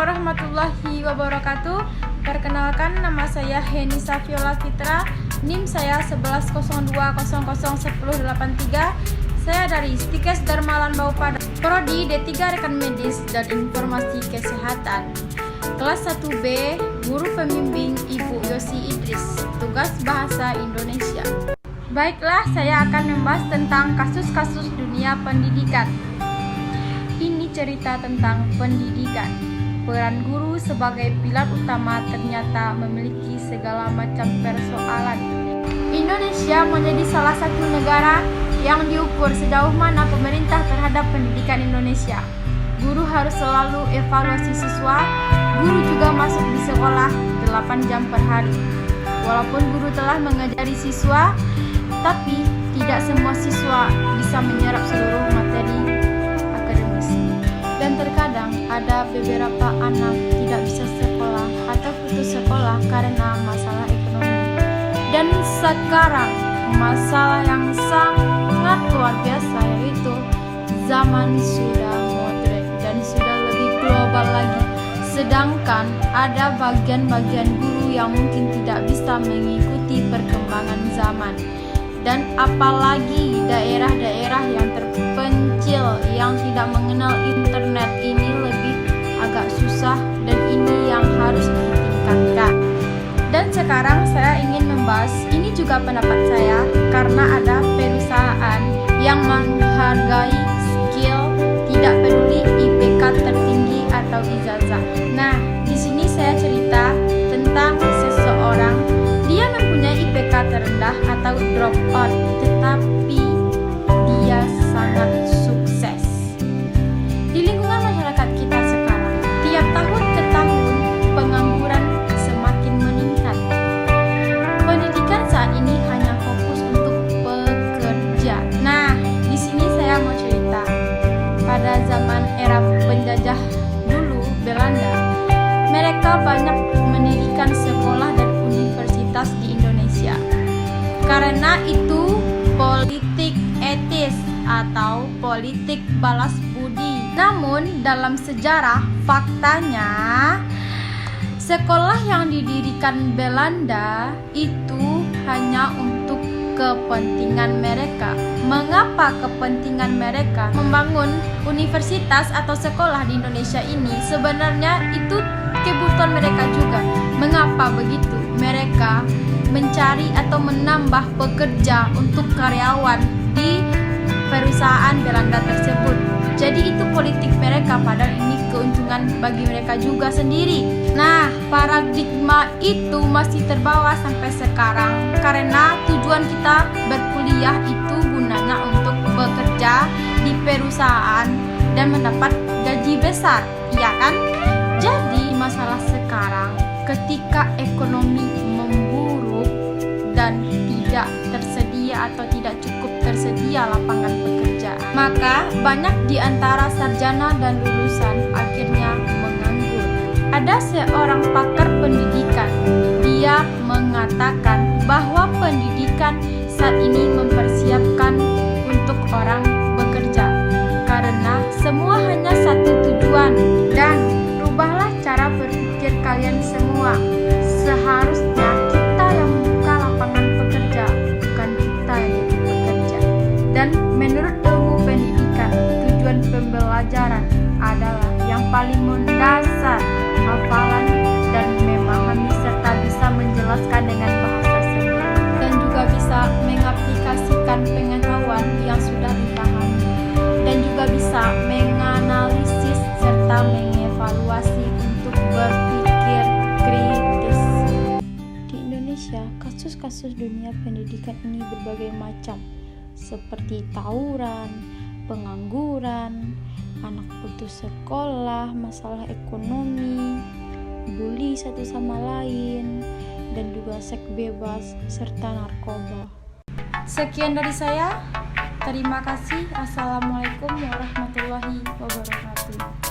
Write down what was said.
warahmatullahi wabarakatuh. Perkenalkan, nama saya Henisa Viola Fitra, NIM saya 1102001083. Saya dari Stikes Darmalan Baupada, Prodi D3 Rekan Medis dan Informasi Kesehatan. Kelas 1B, Guru Pembimbing Ibu Yosi Idris, tugas Bahasa Indonesia. Baiklah, saya akan membahas tentang kasus-kasus dunia pendidikan. Ini cerita tentang pendidikan. Peran guru sebagai pilar utama ternyata memiliki segala macam persoalan. Indonesia menjadi salah satu negara yang diukur sejauh mana pemerintah terhadap pendidikan Indonesia. Guru harus selalu evaluasi siswa. Guru juga masuk di sekolah 8 jam per hari. Walaupun guru telah mengajari siswa, tapi tidak semua siswa bisa menyerap seluruh materi akademis. Dan terkadang ada beberapa anak tidak bisa sekolah atau putus sekolah karena masalah ekonomi. Dan sekarang masalah yang sangat luar biasa, yaitu zaman sudah modern dan sudah lebih global lagi. Sedangkan ada bagian-bagian guru yang mungkin tidak bisa mengikuti perkembangan zaman. Dan apalagi daerah-daerah yang terpencil yang tidak mengenal internet ini lebih agak susah, dan ini yang harus ditingkatkan. Dan sekarang saya ingin membahas, ini juga pendapat saya, karena ada perusahaan yang menghargai skill, tidak peduli IPK tertinggi atau ijazah. Nah, di sini saya cerita tentang seseorang, dia mempunyai IPK terendah atau drop out, tetapi dia sangat sukses. Di lingkungan masyarakat kita sekarang, tiap tahun ke tahun pengangguran semakin meningkat. Pendidikan saat ini hanya fokus untuk pekerja. Nah, di sini saya mau cerita. Pada zaman era penjajah dulu, Belanda, mereka banyak mendirikan sekolah dan universitas di Indonesia. Karena itu politik etis atau politik balas budi. Namun dalam sejarah, faktanya sekolah yang didirikan Belanda itu hanya untuk kepentingan mereka. Mengapa kepentingan mereka membangun universitas atau sekolah di Indonesia ini? Sebenarnya itu kebutuhan mereka juga. Mengapa begitu? Mereka mencari atau menambah pekerja untuk karyawan di perusahaan Belanda tersebut. Jadi itu politik mereka, padahal ini keuntungan bagi mereka juga sendiri. Nah, paradigma itu masih terbawa sampai sekarang, karena tujuan kita berkuliah itu gunanya untuk bekerja di perusahaan dan mendapat gaji besar, iya kan? Jadi masalah sekarang, ketika ekonomi memburuk dan tidak tersedia atau tidak cukup tersedia lapangan pekerjaan, maka banyak di antara sarjana dan lulusan akhirnya menganggur. Ada seorang pakar pendidikan, dia mengatakan bahwa pendidikan saat ini mempersiapkan untuk orang bekerja, karena semua hanya satu tujuan. Dan rubahlah cara berpikir kalian semua. Seharusnya kita yang membuka lapangan pekerja, bukan kita yang jadi pekerja. Dan menurut ilmu pendidikan, tujuan pembelajaran adalah yang paling mendasar, hafalan dan memahami serta bisa menjelaskan dengan bahasa sendiri, dan juga bisa mengaplikasikan pengetahuan yang sudah dipahami, dan juga bisa menganalisis serta mengevaluasi untuk berpikir kritis. Di Indonesia, kasus-kasus dunia pendidikan ini berbagai macam, seperti tawuran, pengangguran, anak putus sekolah, masalah ekonomi, bully satu sama lain, dan juga seks bebas serta narkoba. Sekian dari saya. Terima kasih. Assalamualaikum warahmatullahi wabarakatuh.